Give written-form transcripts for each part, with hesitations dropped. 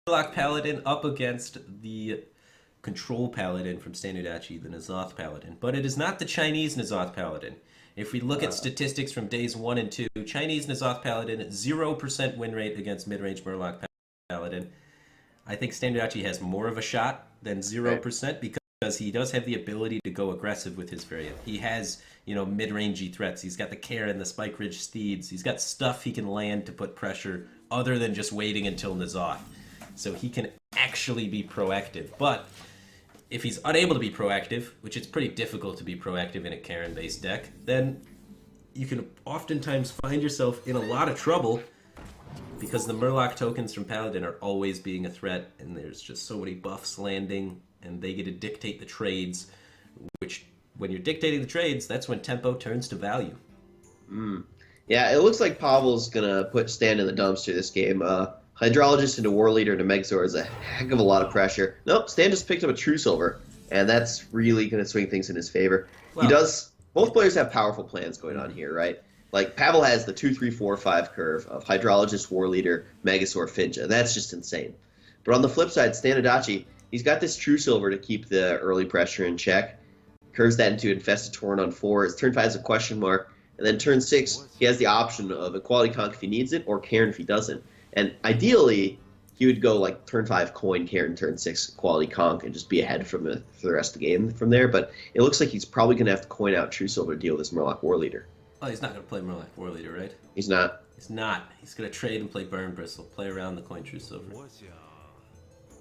Murloc Paladin up against the Control Paladin from ŠtanUdachI, the N'Zoth Paladin. But it is not the Chinese N'Zoth Paladin. If we look at statistics from days 1 and 2, Chinese N'Zoth Paladin, 0% win rate against mid-range Murloc Paladin. I think ŠtanUdachI has more of a shot than 0% because he does have the ability to go aggressive with his variant. He has, mid-rangey threats. He's got the Karen, the Spike Ridge Steeds. He's got stuff he can land to put pressure other than just waiting until N'Zoth. So he can actually be proactive. But if he's unable to be proactive, which it's pretty difficult to be proactive in a Karen-based deck, then you can oftentimes find yourself in a lot of trouble because the Murloc tokens from Paladin are always being a threat, and there's just so many buffs landing, and they get to dictate the trades, which, when you're dictating the trades, that's when tempo turns to value. Yeah, it looks like Pavel's going to put Stan in the dumpster this game. Hydrologist into War Leader into Megazord is a heck of a lot of pressure. Nope, Stan just picked up a True Silver, and that's really going to swing things in his favor. Well, both players have powerful plans going on here, right? Like, Pavel has the 2-3-4-5 curve of Hydrologist, War Leader, Megazord, Finja. That's just insane. But on the flip side, ŠtanUdachI, he's got this True Silver to keep the early pressure in check. Curves that into Infested Torrent on 4. His turn 5 is a question mark. And then turn 6, he has the option of Equality Conk if he needs it, or Karen if he doesn't. And ideally, he would go like turn 5 coin, Karen, turn 6 Equality Conk, and just be ahead for the rest of the game from there. But it looks like he's probably going to have to coin out True Silver to deal with this Murloc War Leader. Oh, he's not going to play Murloc War Leader, right? He's not. He's not. He's going to trade and play Burn Bristle, play around the coin True Silver.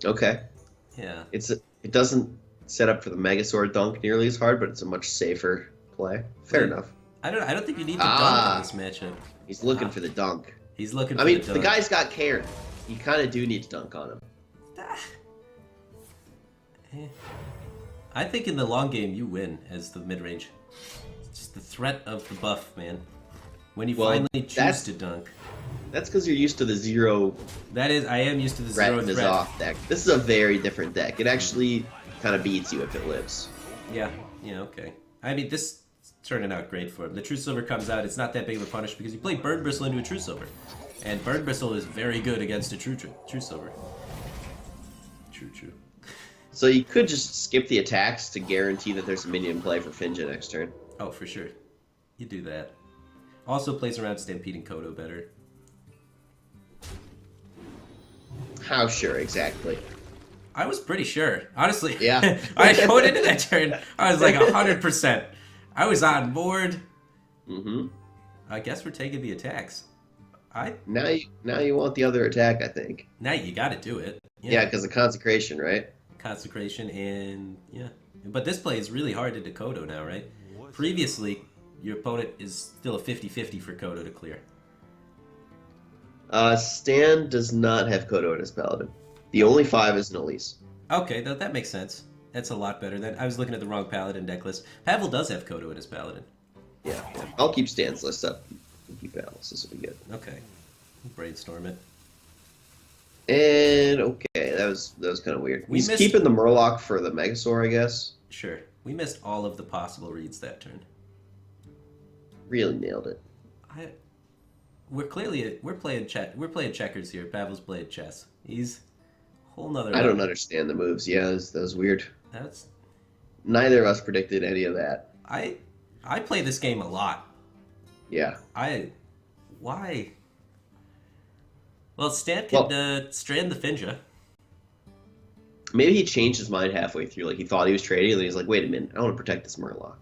Okay. Yeah. It doesn't set up for the Megazord dunk nearly as hard, but it's a much safer play. Fair enough. I don't think you need to dunk on this matchup. He's looking for the dunk. He's looking for the dunk. The guy's got Karen. You kind of do need to dunk on him. I think in the long game you win as the mid-range. It's just the threat of the buff, man. When you finally choose to dunk. That's because you're used to the zero. I am used to the zero threat. Off deck. This is a very different deck. It actually kind of beats you if it lives. Yeah, okay. I mean, this turning out great for him. The True Silver comes out. It's not that big of a punish because you play Burn Bristle into a True Silver. And Burn Bristle is very good against a True Silver. True. So you could just skip the attacks to guarantee that there's a minion play for Finja next turn. Oh, for sure. You do that. Also plays around Stampede and Kodo better. How sure exactly? I was pretty sure. Honestly. Yeah. Going into that turn, I was like 100%. I was on board. I guess we're taking the attacks. Now you want the other attack, I think. Now you got to do it. Yeah, because of Consecration, right? Consecration and but this play is really hard into Kodo now, right? Previously, your opponent is still a 50-50 for Kodo to clear. Stan does not have Kodo in his Paladin. The only 5 is an Elise. Okay, that makes sense. That's a lot better than I was looking at the wrong Paladin deck list. Pavel does have Kodo in his Paladin. Yeah. I'll keep Stan's list up. Keep Pavel's. This will be good. Okay. Brainstorm it. And okay, that was kind of weird. He's keeping the Murloc for the Megasaur, I guess. Sure. We missed all of the possible reads that turn. Really nailed it. We're playing checkers here. Pavel's playing chess. He's a whole nother. I don't understand the moves. Yeah, that was weird. That's. Neither of us predicted any of that. I play this game a lot. Yeah. Why? Well, Stan can strand the Finja. Maybe he changed his mind halfway through. Like, he thought he was trading, and then he's like, wait a minute, I want to protect this Murloc.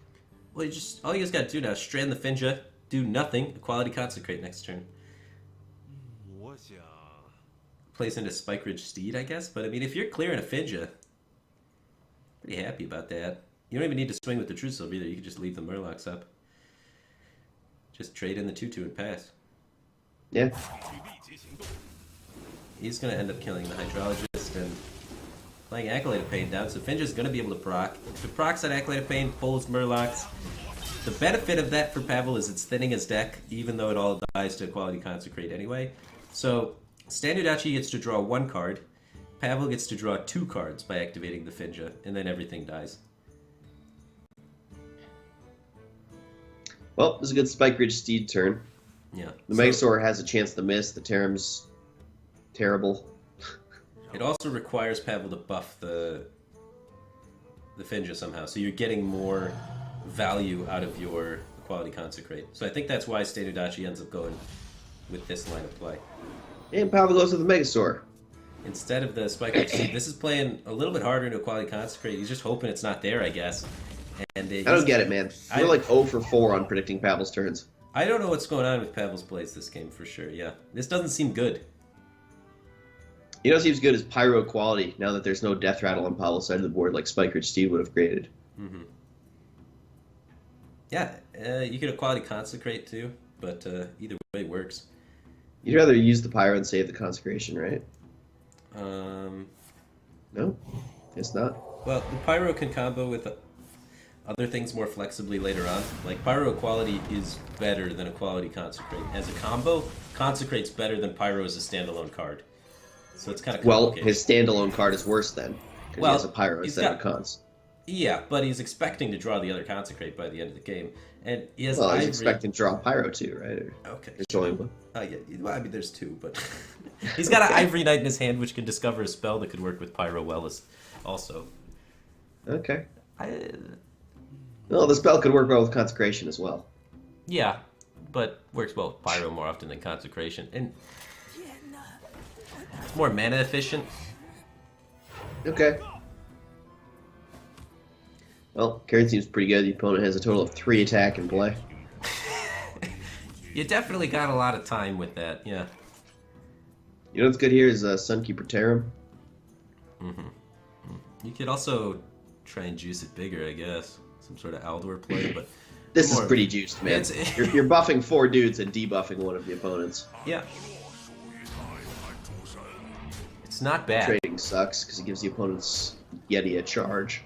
Well, all you just got to do now is strand the Finja, do nothing, Equality Consecrate next turn. Plays into Spike Ridge Steed, I guess. But, I mean, if you're clearing a Finja, pretty happy about that. You don't even need to swing with the True Silver either. You can just leave the Murlocs up. Just trade in the 2-2 and pass. Yeah. He's going to end up killing the Hydrologist and playing Acolyte of Pain down, so Finja's going to be able to proc. If it procs that Acolyte of Pain, pulls Murlocs. The benefit of that for Pavel is it's thinning his deck, even though it all dies to Equality Consecrate anyway. So, ŠtanUdachI gets to draw 1 card. Pavel gets to draw 2 cards by activating the Finja, and then everything dies. Well, this is a good Spike Ridge Steed turn. Yeah. The Megasaur has a chance to miss. The Terram's terrible. It also requires Pavel to buff the Finja somehow, so you're getting more value out of your Equality Consecrate. So I think that's why ŠtánUdачи ends up going with this line of play. And Pavla goes with the Megasaur. Instead of the Spike Seed, this is playing a little bit harder into Equality Consecrate. He's just hoping it's not there, I guess. And I don't get it, man. We're like 0 for 4 on predicting Pavel's turns. I don't know what's going on with Pavel's plays this game for sure, yeah. This doesn't seem good. You know what seems good is Pyro Equality, now that there's no Death Rattle on Pavel's side of the board like Spike Ridge Steed would have created. Mm-hmm. Yeah, you could Equality Consecrate too, but either way works. You'd rather use the Pyro and save the Consecration, right? No? Guess not. Well, the Pyro can combo with other things more flexibly later on. Like, Pyro Equality is better than Equality Consecrate. As a combo, Consecrate's better than Pyro as a standalone card. So it's kind of complicated. Well, his standalone card is worse then, because he has a Pyro instead of a Cons. Yeah, but he's expecting to draw the other Consecrate by the end of the game. And he has Well, he's expecting to draw Pyro too, right? Okay. There's only one. Yeah, well, I mean, there's two, but he's got an Ivory Knight in his hand, which can discover a spell that could work with Pyro well also. Okay. Well, the spell could work well with Consecration as well. Yeah, but works well with Pyro more often than Consecration. And it's more mana efficient. Okay. Well, Karen seems pretty good. The opponent has a total of 3 attack in play. You definitely got a lot of time with that, yeah. You know what's good here is Sunkeeper Tarim. You could also try and juice it bigger, I guess. Some sort of Aldor play, but... This is pretty juiced, man. You're buffing 4 dudes and debuffing one of the opponents. Yeah. It's not bad. Trading sucks, because it gives the opponent's Yeti a charge.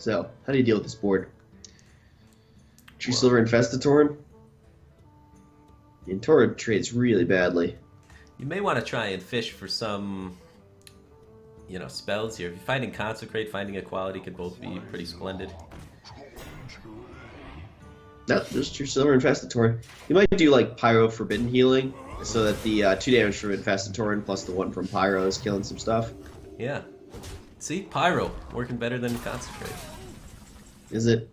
So, how do you deal with this board? True Silver Infestatorn? The Intora trades really badly. You may want to try and fish for some, spells here. If you're finding Consecrate, finding Equality could both be pretty splendid. No, just True Silver Infestatorn. You might do like Pyro Forbidden Healing, so that the 2 damage from Infestatorn plus the 1 from Pyro is killing some stuff. Yeah. See, Pyro working better than Consecrate. Is it?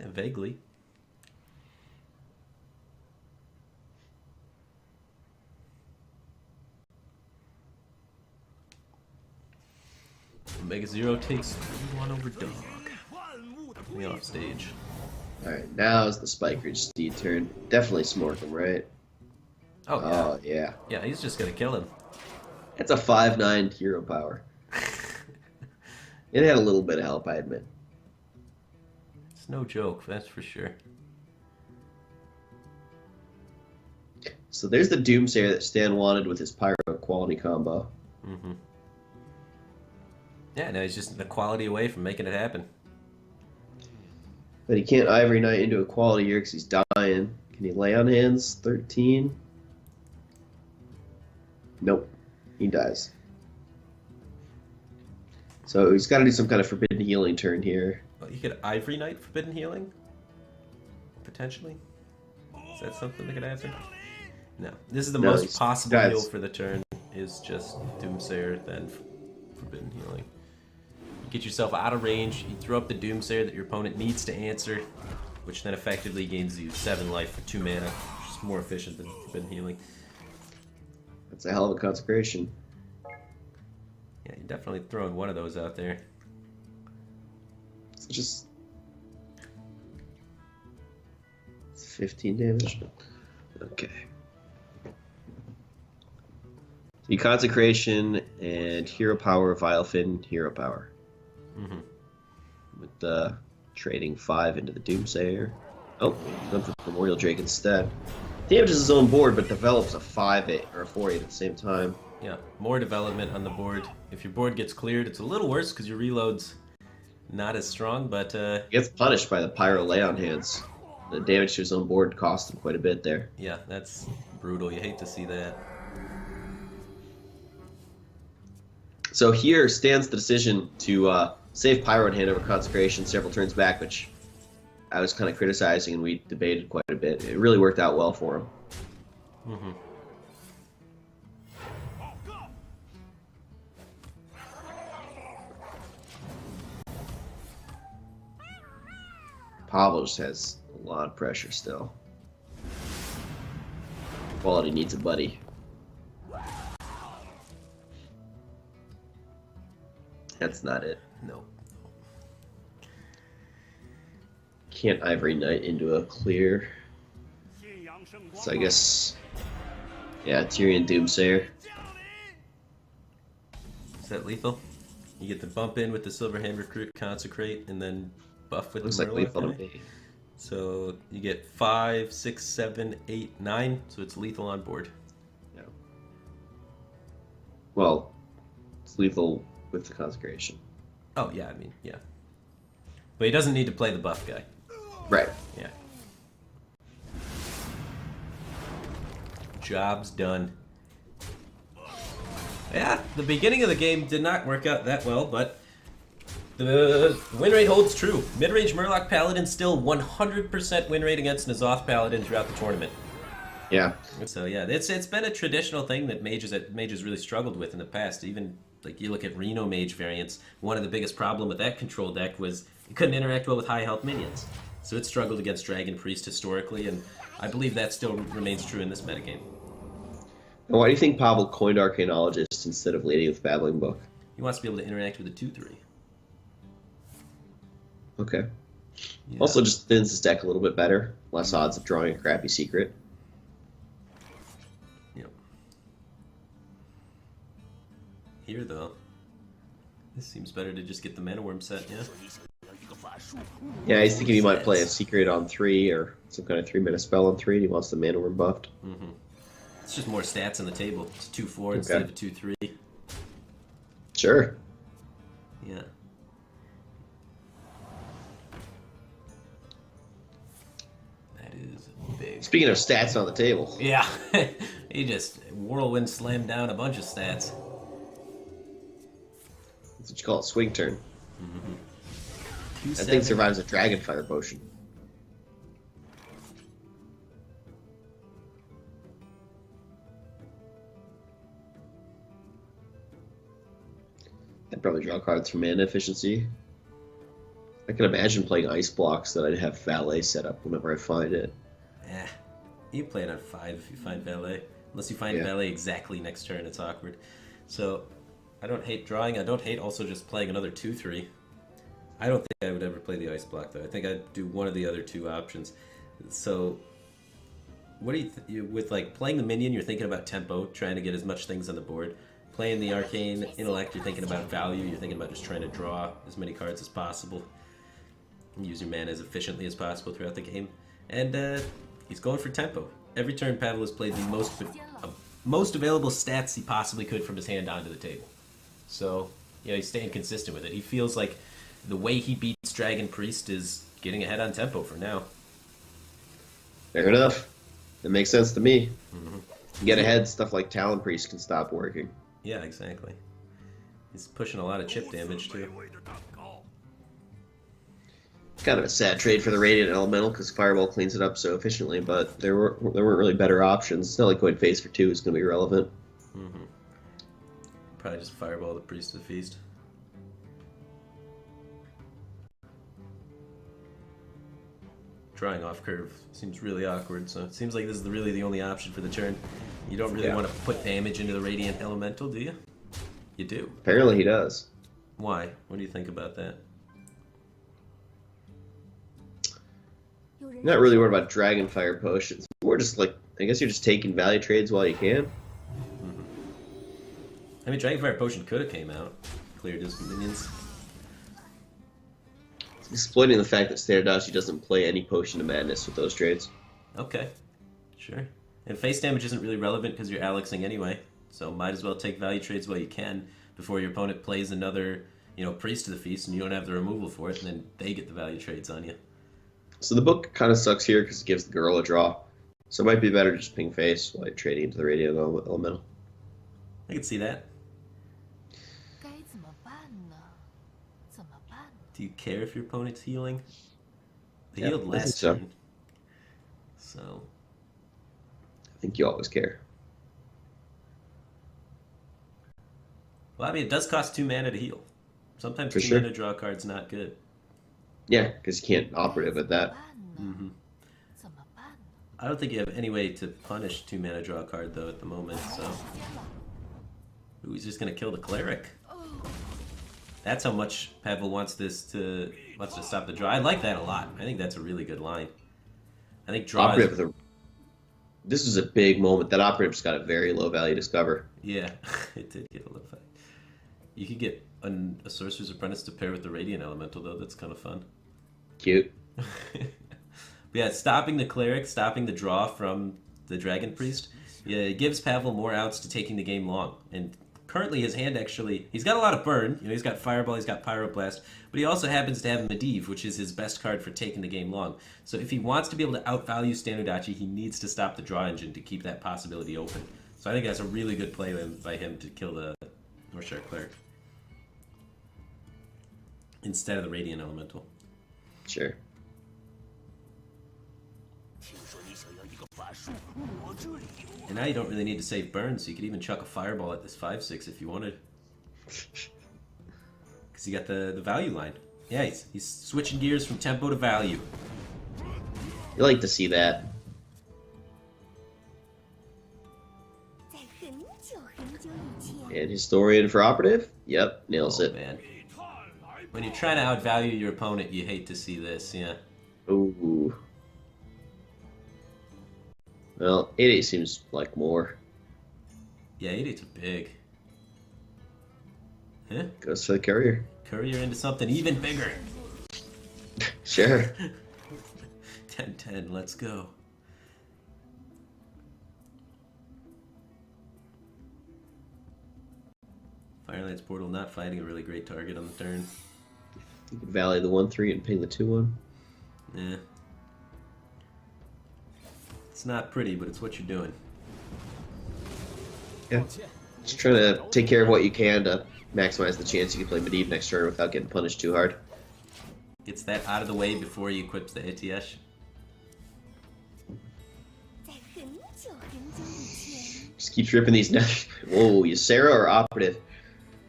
Vaguely. Omega Zero takes 3-1 over Dog. Me off stage. Alright, now is the Spike Ridge Steed turn. Definitely smork him, right? Oh, yeah. Oh, yeah. Yeah, he's just gonna kill him. It's a 5/9 hero power. It had a little bit of help, I admit. It's no joke, that's for sure. So there's the Doomsayer that Stan wanted with his Pyro Quality combo. Yeah, now he's just an Equality away from making it happen. But he can't Ivory Knight into Equality here because he's dying. Can he lay on hands? 13? Nope. He dies. So he's got to do some kind of Forbidden Healing turn here. Well, you could Ivory Knight Forbidden Healing? Potentially? Is that something that could happen? No. This is the most possible heal for the turn, is just Doomsayer, then Forbidden Healing. You get yourself out of range, you throw up the Doomsayer that your opponent needs to answer, which then effectively gains you 7 life for 2 mana, which is more efficient than Forbidden Healing. That's a hell of a Consecration. Yeah, you're definitely throwing one of those out there. It's just... It's 15 damage. Okay. So Consecration and Hero Power, Vilefin, Hero Power. With the trading 5 into the Doomsayer. Oh, went for the Memorial Drake instead. Damages his own board, but develops a 5/8 or a 4/8 at the same time. Yeah, more development on the board. If your board gets cleared, it's a little worse because your reload's not as strong, but... He gets punished by the Pyro lay-on hands. The damage to his own board cost him quite a bit there. Yeah, that's brutal. You hate to see that. So here stands the decision to save Pyro in hand over Consecration several turns back, which I was kind of criticizing and we debated quite a bit. It really worked out well for him. Mm-hmm. Pablo just has a lot of pressure still. Quality needs a buddy. That's not it. No. Can't Ivory Knight into a clear. So I guess, yeah, Tyrion Doomsayer. Is that lethal? You get the bump in with the Silverhand Recruit, Consecrate, and then buff with Looks the like Murloc lethal to guy. me. So you get 5, 6, 7, 8, 9. So it's lethal on board. Yeah. Well, it's lethal with the Consecration. Oh yeah, I mean yeah. But he doesn't need to play the buff guy. Right. Yeah. Job's done. Yeah, the beginning of the game did not work out that well, but the win rate holds true. Mid-range Murloc Paladin still 100% win rate against N'Zoth Paladin throughout the tournament. Yeah. So yeah, it's been a traditional thing that mages really struggled with in the past. Even like you look at Reno Mage variants, one of the biggest problem with that control deck was you couldn't interact well with high health minions. So it struggled against Dragon Priest historically, and I believe that still remains true in this metagame. And why do you think Pavel coined Arcanologist instead of Lady with Babbling Book? He wants to be able to interact with a 2/3. Okay. Yeah. Also just thins his deck a little bit better. Less odds of drawing a crappy secret. Yep. Here though, this seems better to just get the Mana Worm set, yeah? Yeah, he's thinking he might play a secret on 3 or some kind of 3-mana spell on 3 and he wants the Mana Worm buffed. Mm-hmm. It's just more stats on the table. It's 2/4 instead of a 2/3. Sure. Yeah. That is big. Speaking of stats on the table. Yeah. He just whirlwind slammed down a bunch of stats. That's what you call it, swing turn. Mm-hmm. That thing survives a Dragonfire Potion. I'd probably draw cards for mana efficiency. I can imagine playing ice blocks that I'd have Valet set up whenever I find it. Eh. You play it on 5 if you find Valet. Unless you find Valet exactly next turn, it's awkward. So, I don't hate drawing. I don't hate also just playing another 2/3. I don't think I would ever play the ice block though. I think I'd do one of the other two options. So, what do you with like playing the minion? You're thinking about tempo, trying to get as much things on the board. Playing the arcane intellect, you're thinking about value. You're thinking about just trying to draw as many cards as possible, and use your mana as efficiently as possible throughout the game. And he's going for tempo. Every turn, Pavel has played the most available stats he possibly could from his hand onto the table. So, he's staying consistent with it. He feels like the way he beats Dragon Priest is getting ahead on tempo for now. Fair enough. That makes sense to me. Mm-hmm. Get ahead, stuff like Talon Priest can stop working. Yeah, exactly. He's pushing a lot of chip damage, too. Kind of a sad trade for the Radiant Elemental because Fireball cleans it up so efficiently, but there weren't really better options. It's not like going phase for 2 is going to be relevant. Mm-hmm. Probably just Fireball the Priest of the Feast. Drawing off curve seems really awkward, so it seems like this is really the only option for the turn. You don't really want to put damage into the Radiant Elemental, do you? You do. Apparently he does. Why? What do you think about that? I'm not really worried about Dragonfire Potions. More just like, I guess you're just taking value trades while you can. Mm-hmm. I mean, Dragonfire Potion could have came out. Cleared his minions. Exploiting the fact that ŠtanaUdачи doesn't play any Potion of Madness with those trades. Okay. Sure. And face damage isn't really relevant because you're Alexing anyway. So might as well take value trades while you can before your opponent plays another, Priest of the Feast and you don't have the removal for it, and then they get the value trades on you. So the book kind of sucks here because it gives the girl a draw. So it might be better to just ping face while you're trading into the Radiant Elemental. I can see that. Do you care if your opponent's healing? They Yeah, healed I think last so. turn. So, I think you always care. well, I mean, it does cost 2 mana to heal. Sometimes For 2 sure. mana draw a card's not good. Yeah, because you can't operative with that. Hmm. I don't think you have any way to punish 2 mana draw a card though at the moment. So, ooh, he's just gonna kill the cleric. That's how much Pavel wants to stop the draw. I like that a lot. I think that's a really good line. I think draw is, Operative with a. This is a big moment. That operative's got a very low value discover. yeah, it did get a little fight. You could get a Sorcerer's Apprentice to pair with the Radiant Elemental though. That's kind of fun. Cute. But yeah, stopping the cleric, stopping the draw from the Dragon Priest, yeah, it gives Pavel more outs to taking the game long. And currently his hand actually, he's got a lot of burn. You know, he's got Fireball, he's got Pyroblast, but he also happens to have Medivh, which is his best card for taking the game long. So if he wants to be able to outvalue ŠtанУдачи, he needs to stop the draw engine to keep that possibility open. So I think that's a really good play by him to kill the North Shark Cleric instead of the Radiant Elemental. Sure. And now you don't really need to save burn, so you could even chuck a Fireball at this 5/6 if you wanted. Because you got the value line. Yeah, he's switching gears from tempo to value. You like to see that. And Historian for operative? Yep, nails Oh, it. man. When you're trying to outvalue your opponent, you hate to see this, yeah. Ooh. Well, 8-8 seems like more. Yeah, 8/8's a big. Huh? Goes for the courier. Courier into something even bigger. Sure. 10-10, let's go. Firelight's Portal not fighting a really great target on the turn. You can value the 1-3 and ping the 2-1. Yeah. It's not pretty, but it's what you're doing. Yeah. Just trying to take care of what you can to maximize the chance you can play Medivh next turn without getting punished too hard. Gets that out of the way before he equips the ATS. Just keeps ripping these next. Whoa, Ysera or operative?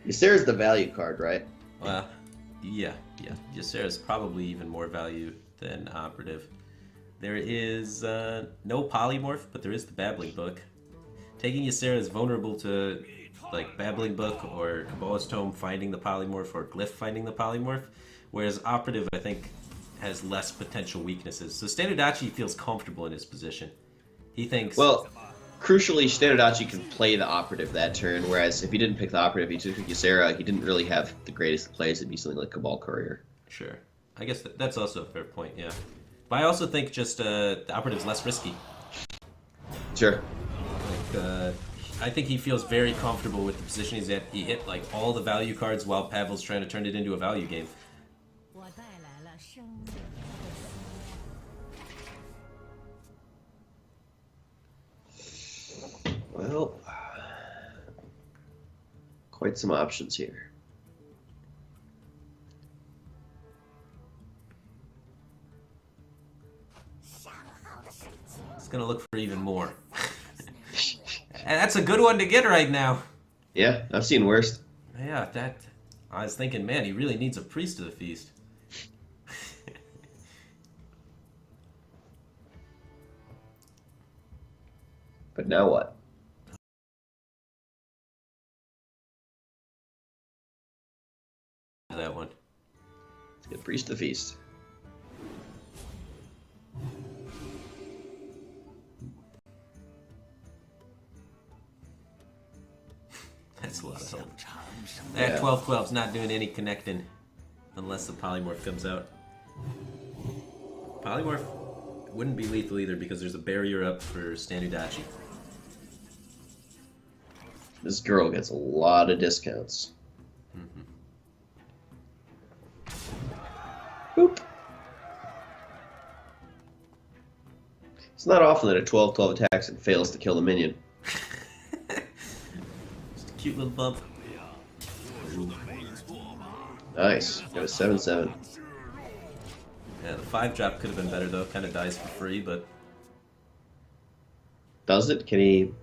Ysera's the value card, right? Well, yeah. Ysera's probably even more value than operative. There is no polymorph, but there is the Babbling Book. Taking Ysera is vulnerable to like Babbling Book or Kabbalist Tome finding the polymorph or Glyph finding the polymorph, whereas operative I think has less potential weaknesses. So ŠtánUdачи feels comfortable in his position. He thinks, Well, crucially, ŠtánUdачи can play the operative that turn, whereas if he didn't pick the operative, he took Ysera, he didn't really have the greatest plays. It'd be something like Cabal Courier. sure. I guess that's also a fair point, yeah. But I also think just the operative's less risky. Sure. Like, I think he feels very comfortable with the position he's at. He hit like all the value cards while Pavel's trying to turn it into a value game. Well, quite some options here. It's gonna look for even more. And that's a good one to get right now. Yeah, I've seen worse. Yeah, I was thinking, man, he really needs a priest to the feast. But now what? That one. Let's get Priest to Feast. That's a lot of help. That 12/12's not doing any connecting unless the polymorph comes out. Polymorph wouldn't be lethal either because there's a barrier up for ŠtánUdачи. This girl gets a lot of discounts. Boop. It's not often that a 12/12 attacks and fails to kill the minion. Just a cute little bump. Nice. Got a 7/7. Yeah, the 5-drop could have been better though. Kind of dies for free, but Does it? Can he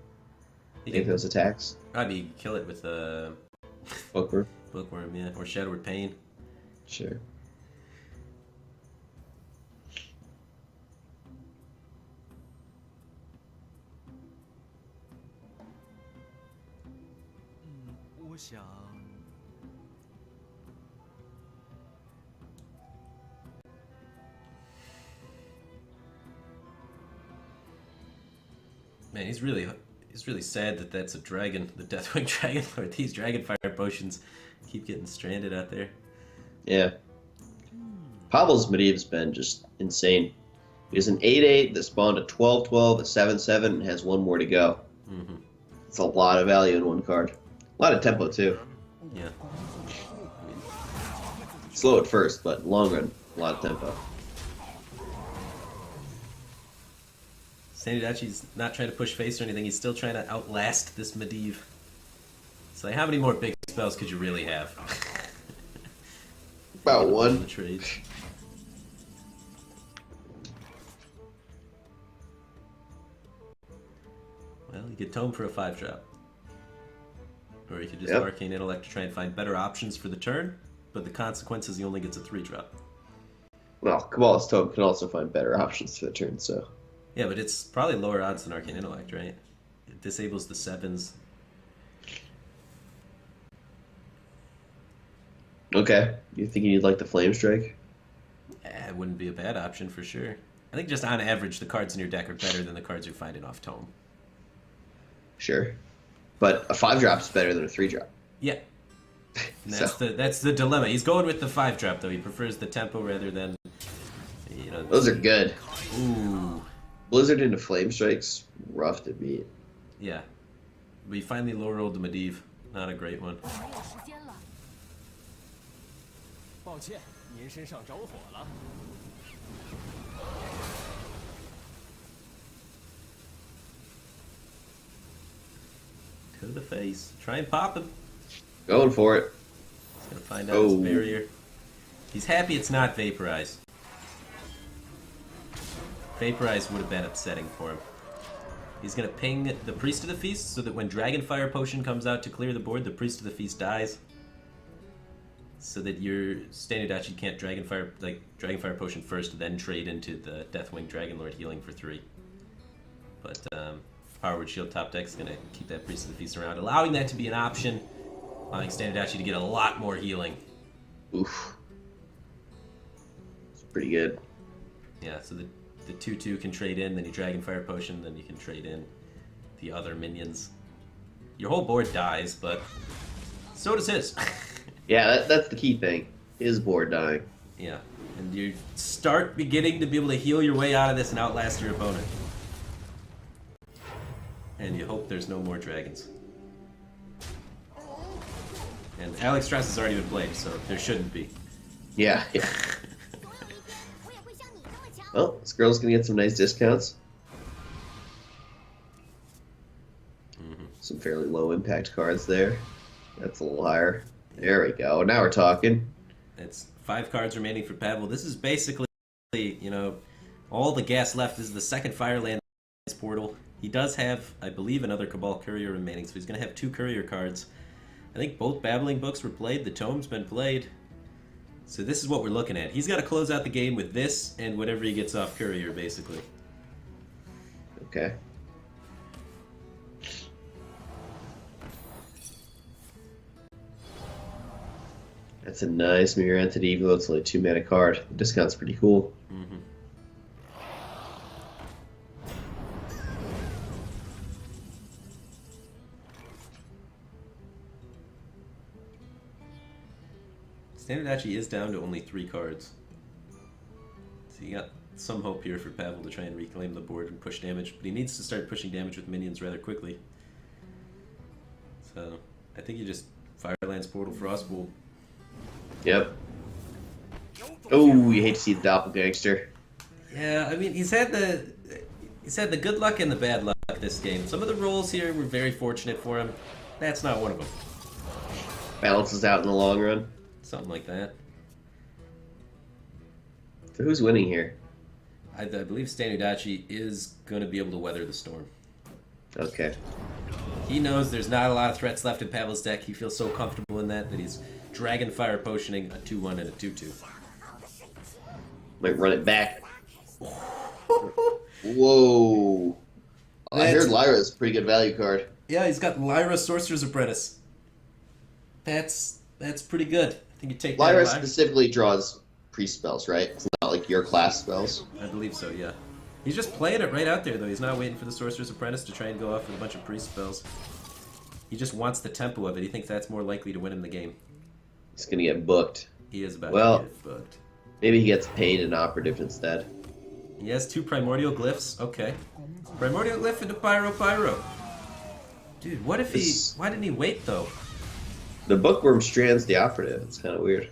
he make can those attacks? probably kill it with a Bookworm? Bookworm, yeah, or Shadowward Pain. Sure. Man, he's really sad that that's a dragon, the Deathwing Dragon Lord. These Dragonfire potions keep getting stranded out there. Yeah. Pavel's Medivh's been just insane. He has an 8/8 that spawned a 12/12, a 7/7, and has one more to go. Mm-hmm. It's a lot of value in one card. A lot of tempo, too. Yeah. Slow at first, but long run, a lot of tempo. ŠtanUdachi's not trying to push face or anything. He's still trying to outlast this Medivh. It's like, how many more big spells could you really have? About one. The trade. Well, you could tome for a 5-drop. Or you could just Arcane Intellect to try and find better options for the turn, but the consequence is he only gets a 3-drop. Well, Kabbalah's Tome can also find better options for the turn, so... Yeah, but it's probably lower odds than Arcane Intellect, right? It disables the 7s. Okay. You think you'd like the Flame Strike? It wouldn't be a bad option for sure. I think just on average, the cards in your deck are better than the cards you're finding off Tome. Sure. But a 5-drop's better than a 3-drop. Yeah. And that's the dilemma. He's going with the 5-drop, though. He prefers the tempo rather than... Those are good. Ooh. Blizzard into Flame Strike's rough to beat. Yeah. We finally low rolled the Medivh. Not a great one. To the face. Try and pop him. Going for it. He's gonna find out his barrier. He's happy it's not Vaporize. Vaporize would have been upsetting for him. He's gonna ping the Priest of the Feast so that when Dragonfire Potion comes out to clear the board, the Priest of the Feast dies. So that your ŠtandUdachi can't Dragonfire Potion first, then trade into the Deathwing Dragonlord healing for 3. But Powerword Shield top deck is gonna keep that Priest of the Feast around, allowing that to be an option, allowing ŠtandUdachi to get a lot more healing. Oof. It's pretty good. Yeah, so the 2/2 can trade in, then you Dragonfire Potion, then you can trade in the other minions. Your whole board dies, but so does his. Yeah, that's the key thing. His board dying. Yeah, and you start beginning to be able to heal your way out of this and outlast your opponent. And you hope there's no more dragons. And Alex Strauss has already been played, so there shouldn't be. Yeah. Well, this girl's gonna get some nice discounts. Some fairly low impact cards there. That's a little higher. There we go. Now we're talking. It's 5 cards remaining for Pavel. This is basically, all the gas left is the second Firelands portal. He does have, I believe, another Cabal Courier remaining, so he's going to have 2 Courier cards. I think both Babbling Books were played. The Tome's been played. So this is what we're looking at. He's got to close out the game with this and whatever he gets off Courier, basically. Okay. That's a nice Mirror Entity, even though it's only a 2-mana card. The discount's pretty cool. Mm-hmm. ŠtandUdachi is down to only 3 cards. So you got some hope here for Pavel to try and reclaim the board and push damage, but he needs to start pushing damage with minions rather quickly. So I think you just Firelands Portal Frostbolt. Yep. Oh, you hate to see the Doppelgangster. Yeah, I mean he's had the good luck and the bad luck this game. Some of the rolls here were very fortunate for him. That's not one of them. Balances out in the long run. Something like that. So who's winning here? I believe ШтанУдачи is going to be able to weather the storm. Okay. He knows there's not a lot of threats left in Pavla's deck. He feels so comfortable in that he's Dragon Fire Potioning a 2-1 and a 2-2. Might run it back. Whoa. I heard Lyra's a pretty good value card. Yeah, he's got Lyra Sorcerer's Apprentice. That's pretty good. I think you take that. Lyra specifically draws priest spells, right? It's not like your class spells. I believe so, yeah. He's just playing it right out there, though. He's not waiting for the Sorcerer's Apprentice to try and go off with a bunch of priest spells. He just wants the tempo of it. He thinks that's more likely to win him the game. He's gonna get booked. He is about to get booked. Maybe he gets paid and operative instead. He has 2 Primordial Glyphs. Okay. Primordial Glyph into Pyro. Dude, what if why didn't he wait, though? The Bookworm strands the operative. It's kind of weird.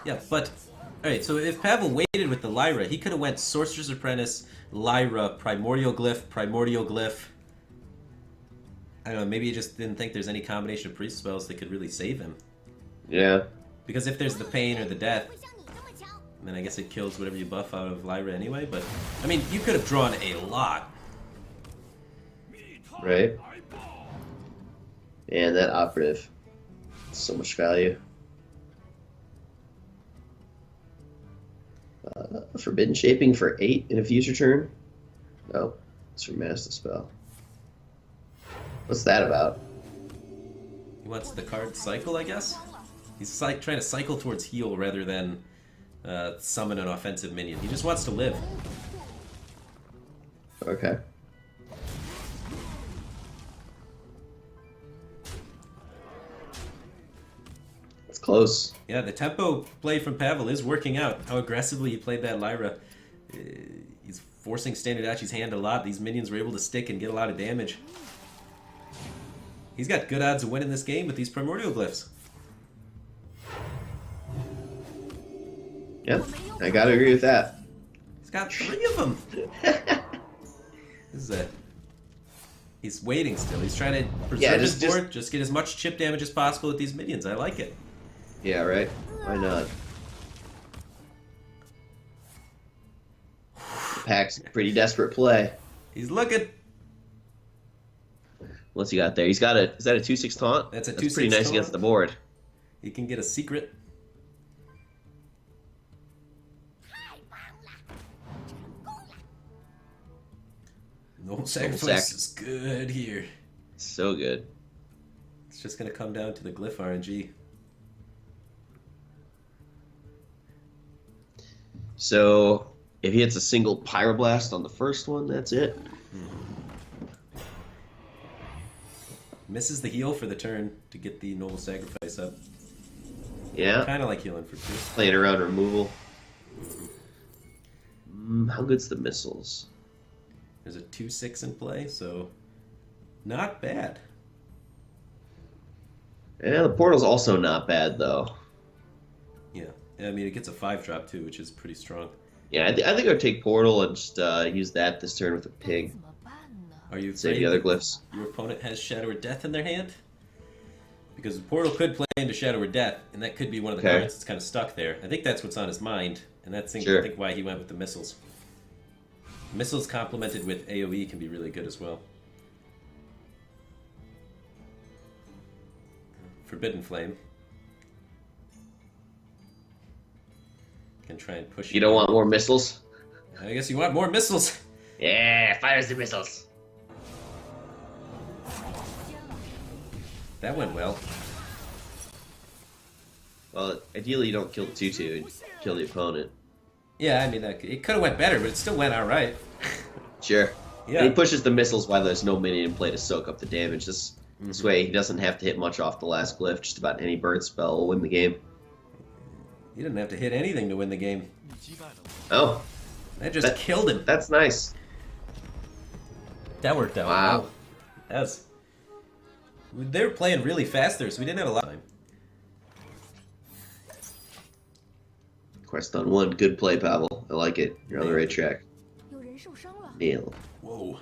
Yeah, but... Alright, so if Pavel waited with the Lyra, he could have went Sorcerer's Apprentice, Lyra, Primordial Glyph. I don't know, maybe he just didn't think there's any combination of priest spells that could really save him. Yeah. Because if there's the pain or the death, then I guess it kills whatever you buff out of Lyra anyway, but... I mean, you could have drawn a lot. Right. And that operative. So much value. Forbidden Shaping for 8 in a future turn? No. It's for Master Spell. What's that about? He wants the card cycle, I guess? He's like trying to cycle towards heal rather than summon an offensive minion. He just wants to live. Okay. It's close. Yeah, the tempo play from Pavel is working out. How aggressively he played that Lyra. He's forcing ШтанУдачи's hand a lot. These minions were able to stick and get a lot of damage. He's got good odds of winning this game with these Primordial Glyphs. Yep, I gotta agree with that. He's got 3 of them. This is he's waiting still. He's trying to preserve his board, just get as much chip damage as possible with these minions. I like it. Yeah, right? Why not? The pack's a pretty desperate play. He's looking. What's he got there? He's got a... Is that a 2/6 taunt? That's a 2/6 That's pretty nice taunt. against the board. He can get a secret. No sacrifice is good here. So good. It's just going to come down to the glyph RNG. So, if he hits a single Pyroblast on the first one, that's it. Misses the heal for the turn to get the Noble Sacrifice up. Yeah. Kind of like healing for 2. Playing around removal. How good's the missiles? There's a 2/6 in play, so not bad. Yeah, the portal's also not bad, though. Yeah. I mean, it gets a 5-drop, too, which is pretty strong. Yeah, I think I would take portal and just use that this turn with a pig. Are you Save afraid the other that glyphs? your opponent has Shadow or Death in their hand? Because the portal could play into Shadow or Death, and that could be one of the cards that's kind of stuck there. I think that's what's on his mind, and that's I think why he went with the missiles. Missiles complemented with AoE can be really good as well. Forbidden Flame. Can try and push you. You don't want more missiles? I guess you want more missiles. Yeah, fires the missiles. That went well. Well, ideally you don't kill the 2/2 and kill the opponent. Yeah, I mean, it could have went better, but it still went alright. Sure. Yeah. And he pushes the missiles while there's no minion in play to soak up the damage. This way he doesn't have to hit much off the last glyph. Just about any bird spell will win the game. He didn't have to hit anything to win the game. Oh. That just killed him. That's nice. That worked out. Wow. They were playing really fast there, so we didn't have a lot of time. Quest on 1. Good play, Pavel. I like it. You're on the right track. Nail. Whoa.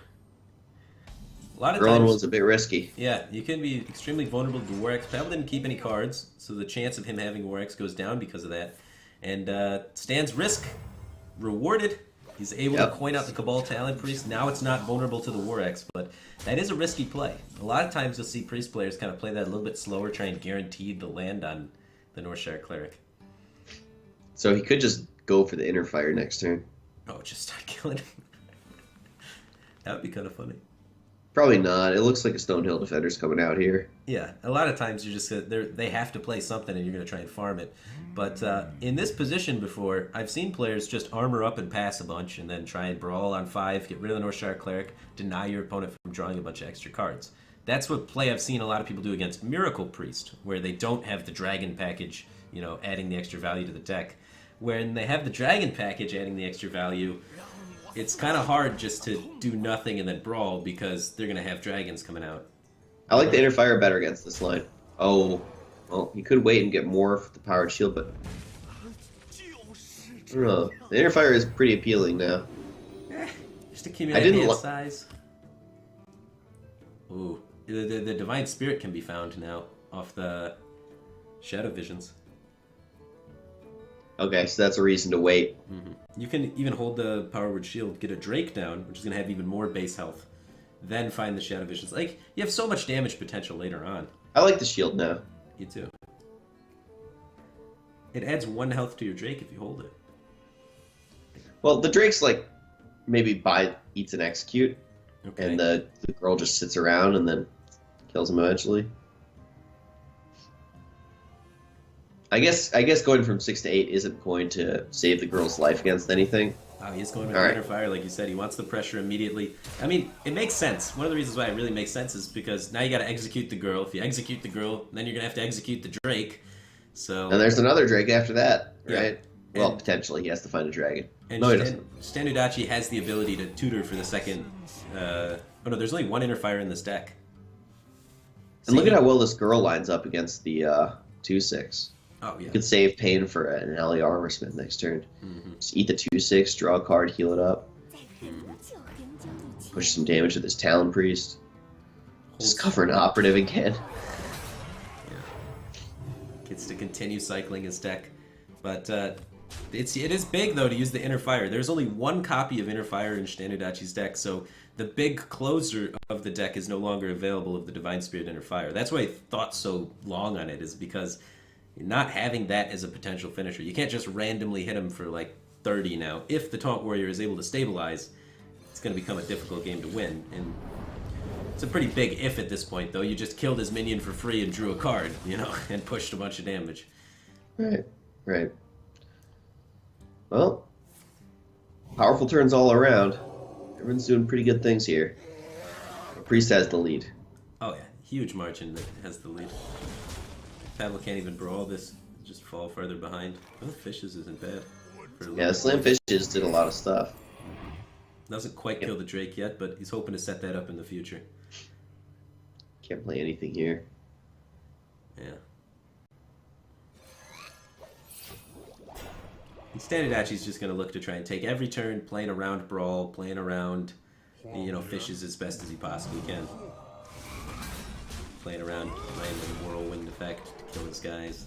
A lot of Drawn times, one's a bit risky. yeah, you can be extremely vulnerable to War X. Pavel didn't keep any cards, so the chance of him having War X goes down because of that. And stands risk rewarded. He's able to coin out the Cabal Talent Priest. Now it's not vulnerable to the War X, but that is a risky play. A lot of times you'll see Priest players kind of play that a little bit slower, try and guarantee the land on the Northshire Cleric. So he could just go for the Inner Fire next turn. Oh, just start killing him. That would be kind of funny. Probably not. It looks like a Stonehill Defender's coming out here. Yeah, a lot of times you're just they have to play something and you're going to try and farm it. But in this position before, I've seen players just armor up and pass a bunch and then try and brawl on 5, get rid of the Northshire Cleric, deny your opponent from drawing a bunch of extra cards. That's what play I've seen a lot of people do against Miracle Priest, where they don't have the Dragon package, you know, adding the extra value to the deck. When they have the Dragon package adding the extra value, it's kind of hard just to do nothing and then brawl because they're going to have dragons coming out. I like the Inner Fire better against this line. Oh, well, you could wait and get more for the Powered Shield, but I don't know. The Inner Fire is pretty appealing now. Just accumulate hand size. Ooh, the Divine Spirit can be found now off the Shadow Visions. Okay, so that's a reason to wait. Mm-hmm. You can even hold the Power Word Shield, get a Drake down, which is going to have even more base health, then find the Shadow Visions. Like, you have so much damage potential later on. I like the shield now. You too. It adds 1 health to your Drake if you hold it. Well, the Drake's like, maybe buy, eats, and execute, Okay. and the girl just sits around and then kills him eventually. I guess going from 6 to 8 isn't going to save the girl's life against anything. Wow, he's going with Inner Fire, like you said. He wants the pressure immediately. I mean, it makes sense. One of the reasons why it really makes sense is because now you got to execute the girl. If you execute the girl, then you're going to have to execute the Drake. So. And there's another Drake after that, right? Yeah. Well, potentially. He has to find a dragon. And no, he doesn't. ШтанУдачи has the ability to tutor for the second... oh no, there's only 1 Inner Fire in this deck. And look at how well this girl lines up against the 2/6. Oh, yeah. You could save pain for an LA Armorsmith next turn. Mm-hmm. Just eat the 2/6, draw a card, heal it up. Push some damage with this Talon Priest. Discover an operative again. Yeah. Gets to continue cycling his deck. But it is big, though, to use the Inner Fire. There's only 1 copy of Inner Fire in ШтанУдачи's deck, so the big closer of the deck is no longer available of the Divine Spirit Inner Fire. That's why I thought so long on it, is because not having that as a potential finisher. You can't just randomly hit him for like 30 now. If the Taunt Warrior is able to stabilize, it's going to become a difficult game to win. And it's a pretty big if at this point, though. You just killed his minion for free and drew a card, you know, and pushed a bunch of damage. Right, right. Well, powerful turns all around. Everyone's doing pretty good things here. Priest has the lead. Oh yeah, huge margin that has the lead. Pavla can't even brawl this, just fall further behind. Oh, Fishes isn't bad. Yeah, Slam Fishes did a lot of stuff. Doesn't quite kill the Drake yet, but he's hoping to set that up in the future. Can't play anything here. Yeah. ШтанУдачи's just going to look to try and take every turn, playing around Brawl, playing around, you know, Fishes as best as he possibly can. Playing around random Whirlwind effect to kill his guys.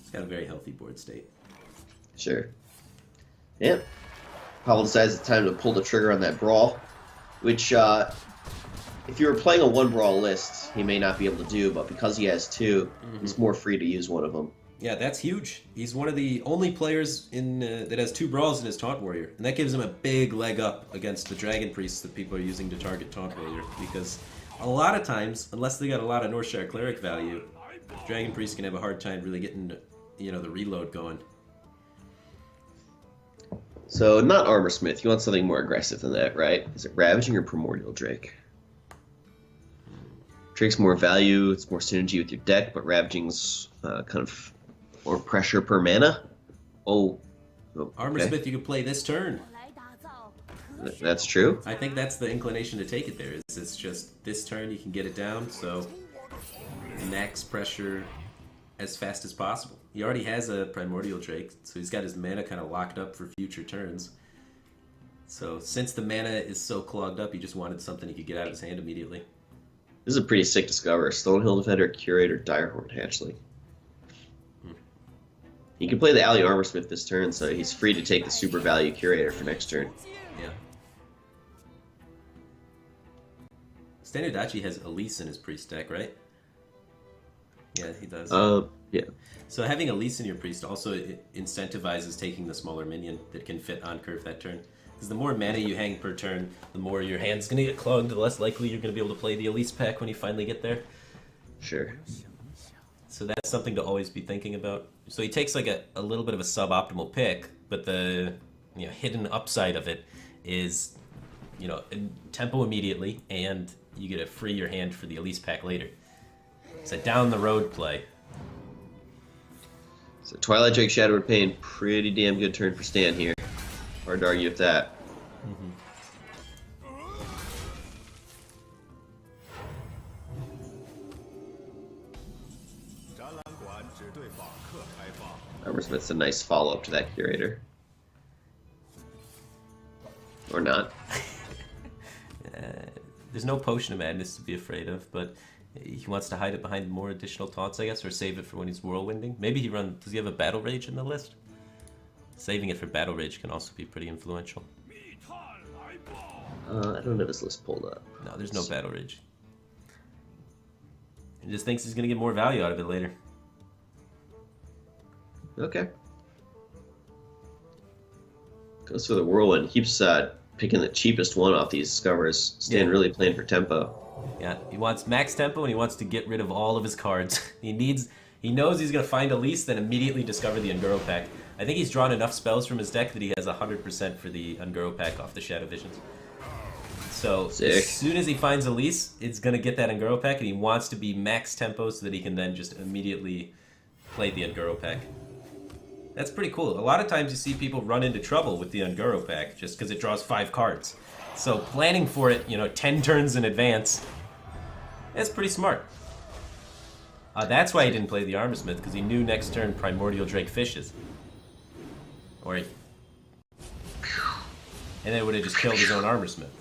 He's got a very healthy board state. Sure. Yep. Pavla decides it's time to pull the trigger on that Brawl, which, if you were playing a 1 Brawl list, he may not be able to do, but because he has 2, he's more free to use one of them. Yeah, that's huge. He's one of the only players in that has 2 Brawls in his Taunt Warrior, and that gives him a big leg up against the Dragon Priests that people are using to target Taunt Warrior, because a lot of times, unless they got a lot of Northshire Cleric value, Dragon Priests can have a hard time really getting, you know, the reload going. So, not Armorsmith. You want something more aggressive than that, right? Is it Ravaging or Primordial Drake? Drake's more value, it's more synergy with your deck, but Ravaging's kind of more pressure per mana. Oh. Okay. Armorsmith, you could play this turn. That's true. I think that's the inclination to take it there. Is it's just this turn you can get it down, so max pressure as fast as possible. He already has a Primordial Drake, so he's got his mana kind of locked up for future turns. So since the mana is so clogged up, he just wanted something he could get out of his hand immediately. This is a pretty sick discover. Stonehill Defender, Curator, Direhorn Hatchling. He can play the Ally Armorsmith this turn, so he's free to take the super value Curator for next turn. Yeah. ШтанУдачи has Elise in his priest deck, right? Yeah, he does. Yeah. So having Elise in your priest also incentivizes taking the smaller minion that can fit on curve that turn. Because the more mana you hang per turn, the more your hand's going to get clogged, the less likely you're going to be able to play the Elise pack when you finally get there. Sure. So that's something to always be thinking about. So he takes like a little bit of a suboptimal pick, but the hidden upside of it is, tempo immediately, and you get to free your hand for the Elise pack later. It's a down the road play. So Twilight Drake Shadowward Pain, pretty damn good turn for Stan here. Hard to argue with that. Armorsmith's a nice follow-up to that Curator. Or not. There's no Potion of Madness to be afraid of, but he wants to hide it behind more additional taunts, I guess, or save it for when he's whirlwinding. Maybe does he have a Battle Rage in the list? Saving it for Battle Rage can also be pretty influential. I don't have his list pulled up. No, there's no Battle Rage. He just thinks he's going to get more value out of it later. Okay. Goes for the Whirlwind. Keeps picking the cheapest one off these Discovers. Stan really playing for tempo. Yeah, he wants max tempo and he wants to get rid of all of his cards. He knows he's going to find Elise, then immediately discover the Unguro pack. I think he's drawn enough spells from his deck that he has 100% for the Unguro pack off the Shadow Visions. So as soon as he finds Elise, it's going to get that Unguro pack, and he wants to be max tempo so that he can then just immediately play the Unguro pack. That's pretty cool. A lot of times you see people run into trouble with the Unguro pack just because it draws 5 cards. So planning for it, 10 turns in advance, that's pretty smart. That's why he didn't play the Armorsmith, because he knew next turn Primordial Drake fishes. And then it would have just killed his own Armorsmith.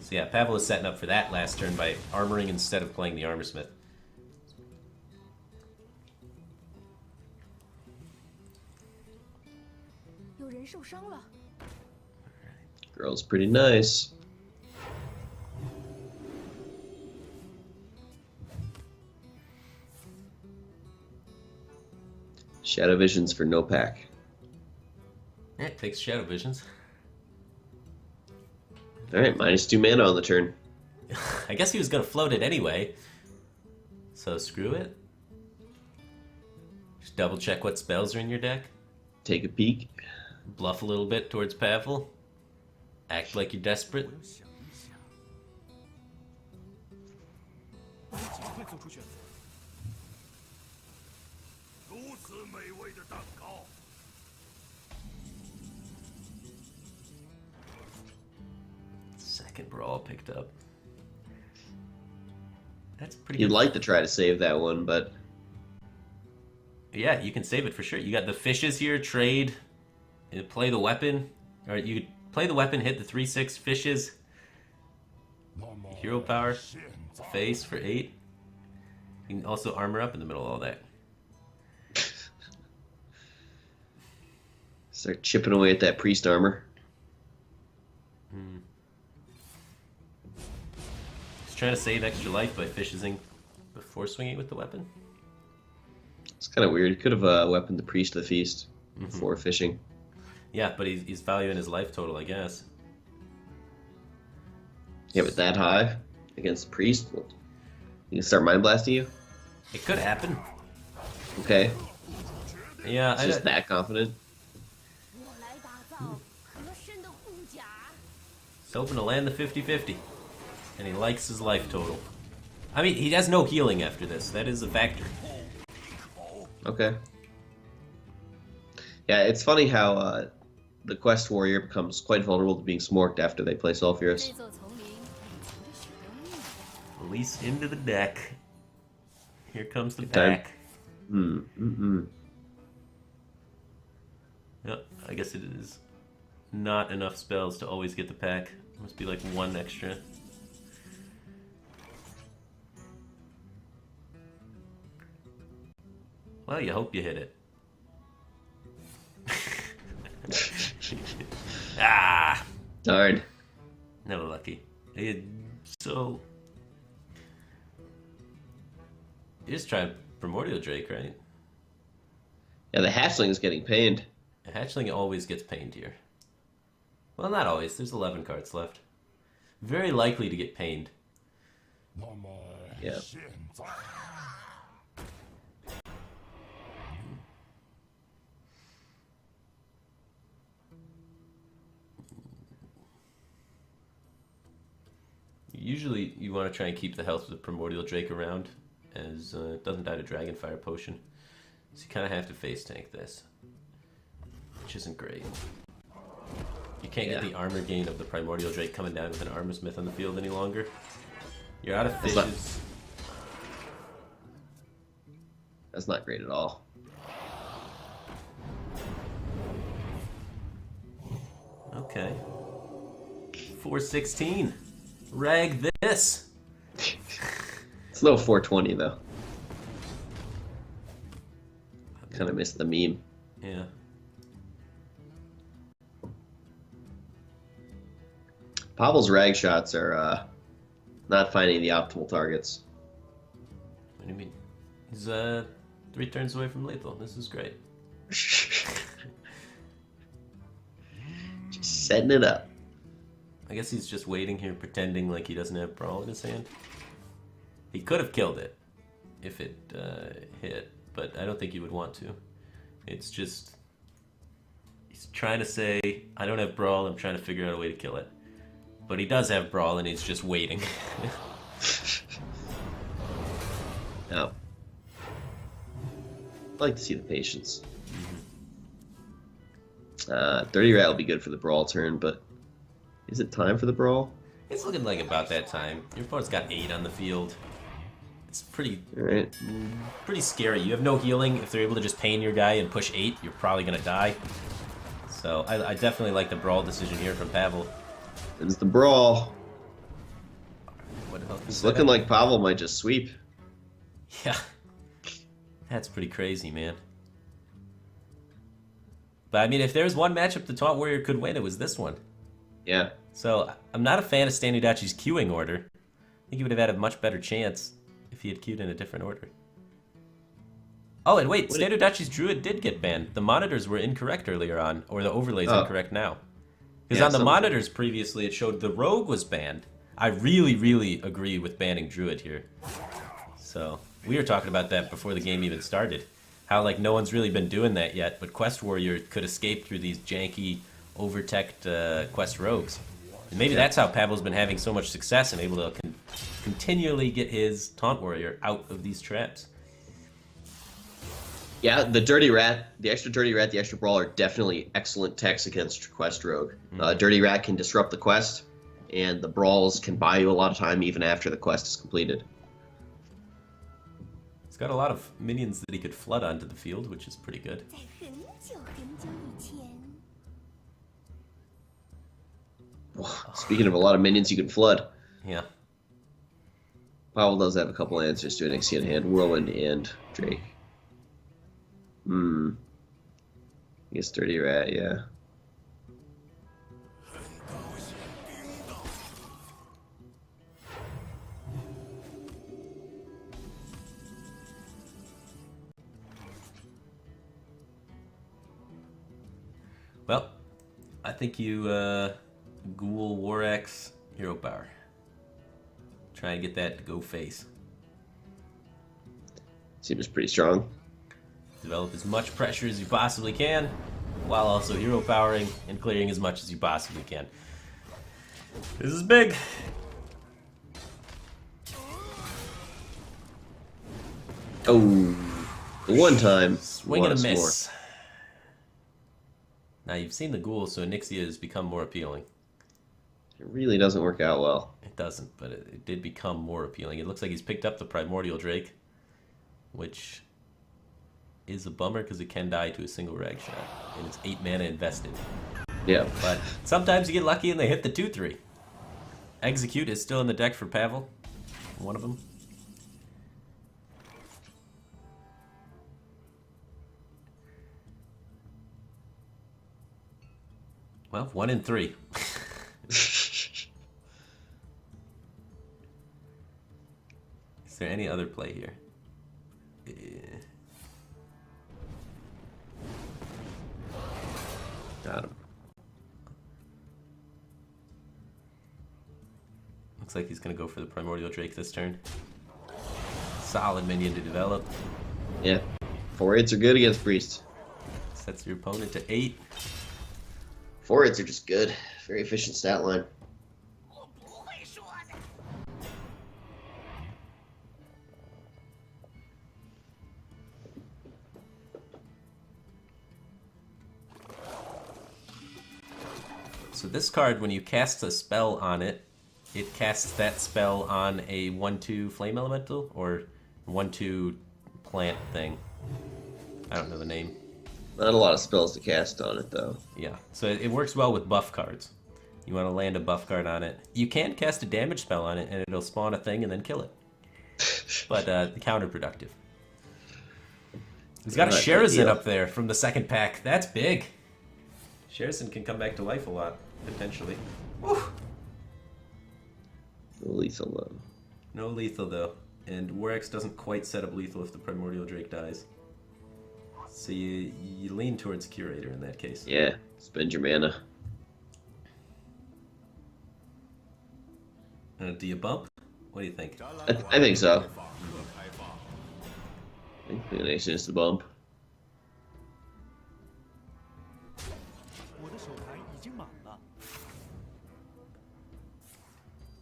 So yeah, Pavla is setting up for that last turn by armoring instead of playing the Armorsmith. Girl's pretty nice. Shadow Visions for no pack. Yeah, takes Shadow Visions. Alright, -2 mana on the turn. I guess he was going to float it anyway. So screw it. Just double check what spells are in your deck. Take a peek. Bluff a little bit towards Pavla. Act like you're desperate. Second brawl picked up. That's pretty good. You'd like to try to save that one, but... Yeah, you can save it for sure. You got the fishes here, trade, play the weapon. Or you could play the weapon, hit the 3/6 fishes. Hero power, face for 8. You can also armor up in the middle of all that. Start chipping away at that priest armor. Just trying to save extra life by fishing before swinging with the weapon. It's kind of weird. He could have weaponed the priest of the feast before fishing. Yeah, but he's valuing his life total, I guess. Yeah, but that high against the priest? You can start mind blasting you? It could happen. Okay. Yeah, It's just that confident. He's hoping to land the 50-50. And he likes his life total. I mean, he has no healing after this. That is a factor. Okay. Yeah, it's funny how the Quest Warrior becomes quite vulnerable to being smorked after they play Sulfurous. Release into the deck. Here comes the pack. Yep, I guess it is not enough spells to always get the pack. Must be like 1 extra. Well, you hope you hit it. Ah! Darn. Never lucky. So... You just try Primordial Drake, right? Yeah, the hatchling is getting pained. A hatchling always gets pained here. Well, not always. There's 11 cards left. Very likely to get pained. Yeah. Usually, you want to try and keep the health of the Primordial Drake around, as it doesn't die to Dragonfire Potion. So you kind of have to face tank this, which isn't great. You can't get the armor gain of the Primordial Drake coming down with an Armor Smith on the field any longer. You're out of fishes. That's not great at all. Okay. 416. Rag this. It's no 420 though. Kind of missed the meme. Yeah. Pavle's rag shots are not finding the optimal targets. What do you mean? He's 3 turns away from lethal. This is great. Just setting it up. I guess he's just waiting here, pretending like he doesn't have Brawl in his hand. He could have killed it if it hit, but I don't think he would want to. It's just... He's trying to say, I don't have Brawl, I'm trying to figure out a way to kill it. But he does have Brawl, and he's just waiting. No. I'd like to see the patience. Dirty Rat will be good for the Brawl turn, but is it time for the Brawl? It's looking like about that time. Your opponent's got 8 on the field. It's pretty scary. You have no healing. If they're able to just pain your guy and push 8, you're probably going to die. So I definitely like the Brawl decision here from Pavel. It's the Brawl. What the hell It's looking like Pavel might just sweep. Yeah. That's pretty crazy, man. But I mean, if there's one matchup the Taunt Warrior could win, it was this one. Yeah. So I'm not a fan of ŠtánUdači's queuing order. I think he would have had a much better chance if he had queued in a different order. Oh, and wait, ŠtánUdači's Druid did get banned. The monitors were incorrect earlier on, or the overlay's incorrect now. Because on the monitors previously, it showed the Rogue was banned. I really, really agree with banning Druid here. So we were talking about that before the game even started. How like no one's really been doing that yet, but Quest Warrior could escape through these janky, over-teched Quest Rogues. And maybe that's how Pavel's been having so much success and able to continually get his Taunt Warrior out of these traps. Yeah, the Dirty Rat, the extra Dirty Rat, the extra Brawl are definitely excellent techs against Quest Rogue. Dirty Rat can disrupt the quest, and the Brawls can buy you a lot of time even after the quest is completed. He's got a lot of minions that he could flood onto the field, which is pretty good. Speaking of a lot of minions you can flood, Yeah. Pavel does have a couple answers to an XC in hand, Whirlwind and Drake. I guess Dirty Rat, yeah. Well, I think you Ghoul, Warex, Hero Power. Try and get that to go face. Seems pretty strong. Develop as much pressure as you possibly can, while also hero powering and clearing as much as you possibly can. This is big. Oh, the one time. Swing and a miss. Now you've seen the Ghoul, so Onyxia has become more appealing. It really doesn't work out well. It doesn't, but it did become more appealing. It looks like he's picked up the Primordial Drake, which is a bummer because it can die to a single rag shot, and it's 8 mana invested. Yeah. But sometimes you get lucky and they hit the 2/3. Execute is still in the deck for Pavel, one of them. Well, 1 in 3. Is there any other play here? Got him. Looks like he's going to go for the Primordial Drake this turn. Solid minion to develop. Yeah. 4/8s are good against Priest. Sets your opponent to 8. 4/8s are just good. Very efficient stat line. So this card, when you cast a spell on it, it casts that spell on a 1/2 Flame Elemental or 1/2 plant thing. I don't know the name. Not a lot of spells to cast on it, though. Yeah, so it works well with buff cards. You want to land a buff card on it. You can cast a damage spell on it, and it'll spawn a thing and then kill it. But counterproductive. He's got a Sherazin up there from the second pack. That's big. Sherazin can come back to life a lot, potentially. Woo! No lethal, though. No lethal, though. And Warx doesn't quite set up lethal if the Primordial Drake dies. So you lean towards Curator in that case. Yeah, spend your mana. Do you bump? What do you think? I think so. I think the nation is the bump.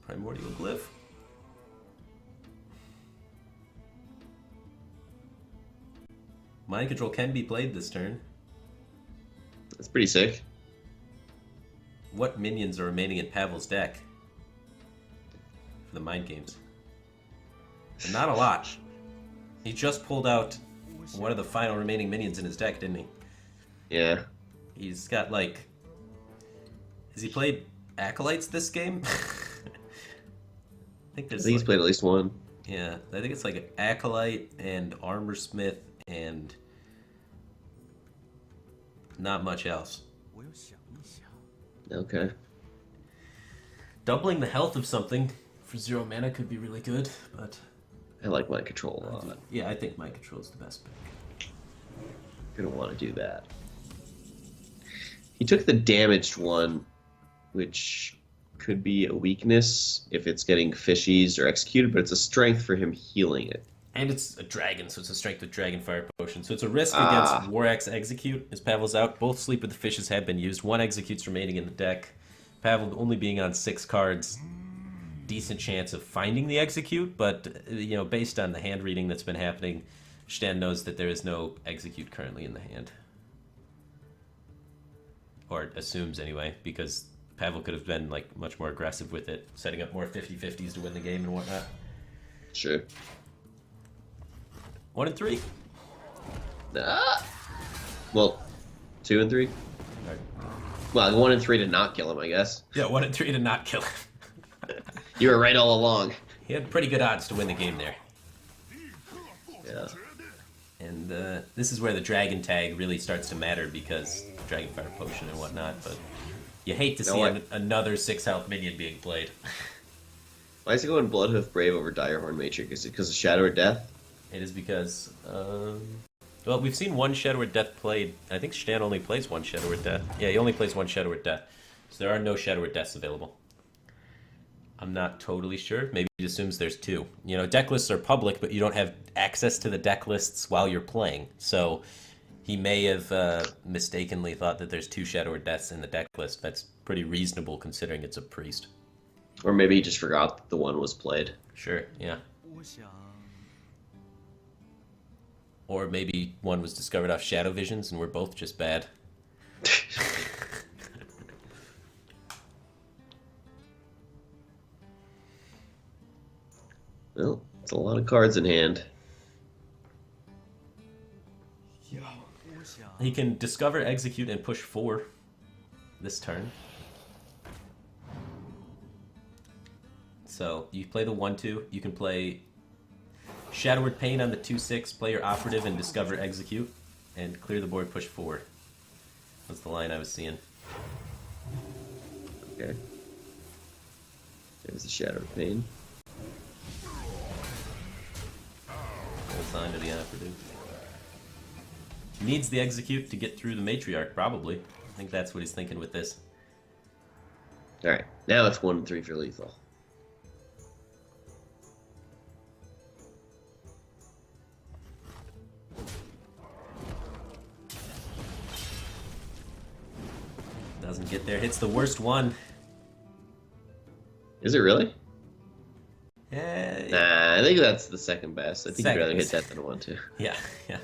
Primordial Glyph. Mind Control can be played this turn. That's pretty sick. What minions are remaining in Pavel's deck for the Mind Games? And not a lot. He just pulled out one of the final remaining minions in his deck, didn't he? Yeah. He's got, like... Has he played Acolytes this game? I think he's played at least one. Yeah, I think it's like an Acolyte and Armorsmith and not much else. Okay. Doubling the health of something for 0 mana could be really good, but... I like Mind Control a lot. Yeah, I think Mind Control is the best pick. Gonna want to do that. He took the damaged one, which could be a weakness if it's getting fishies or executed, but it's a strength for him healing it. And it's a dragon, so it's a strength with Dragon Fire Potion. So it's a risk against Warx Execute as Pavel's out. Both Sleep with the Fishes have been used. 1 Execute's remaining in the deck. Pavel only being on 6 cards. Decent chance of finding the Execute, but you know, based on the hand reading that's been happening, Stan knows that there is no Execute currently in the hand. Or assumes anyway, because Pavel could have been like much more aggressive with it, setting up more 50-50s to win the game and whatnot. Sure. 1 and 3. Well, 2 and 3. Right. Well, 1 and 3 to not kill him, I guess. Yeah, 1 and 3 to not kill him. You were right all along. He had pretty good odds to win the game there. Yeah. And this is where the Dragon Tag really starts to matter because Dragon Fire Potion and whatnot, but you hate to see another 6 health minion being played. Why is he going Bloodhoof Brave over Direhorn Matrix? Is it because of Shadow or Death? It is because, well, we've seen 1 Shadow or Death played. I think Stan only plays 1 Shadow or Death. Yeah, he only plays 1 Shadow or Death. So there are no Shadow or Deaths available. I'm not totally sure. Maybe he assumes there's 2. You know, deck lists are public, but you don't have access to the deck lists while you're playing. So he may have mistakenly thought that there's 2 Shadow or Deaths in the deck list. That's pretty reasonable considering it's a priest. Or maybe he just forgot that the one was played. Sure, yeah. Or maybe one was discovered off Shadow Visions and we're both just bad. Well, it's a lot of cards in hand. He can discover, execute, and push 4 this turn. So you play the 1/2. You can play Shadowward Pain on the 2/6, play your Operative, and discover, execute, and clear the board, push 4. That's the line I was seeing. Okay. There's the Shadow of Pain. Full sign to the operative. Needs the execute to get through the matriarch, probably. I think that's what he's thinking with this. Alright, now it's 1 and 3 for lethal. Doesn't get there. Hits the worst one. Is it really? Yeah. Nah, I think that's the second best. I think you'd rather hit Second. that than a 1-2. Yeah, yeah.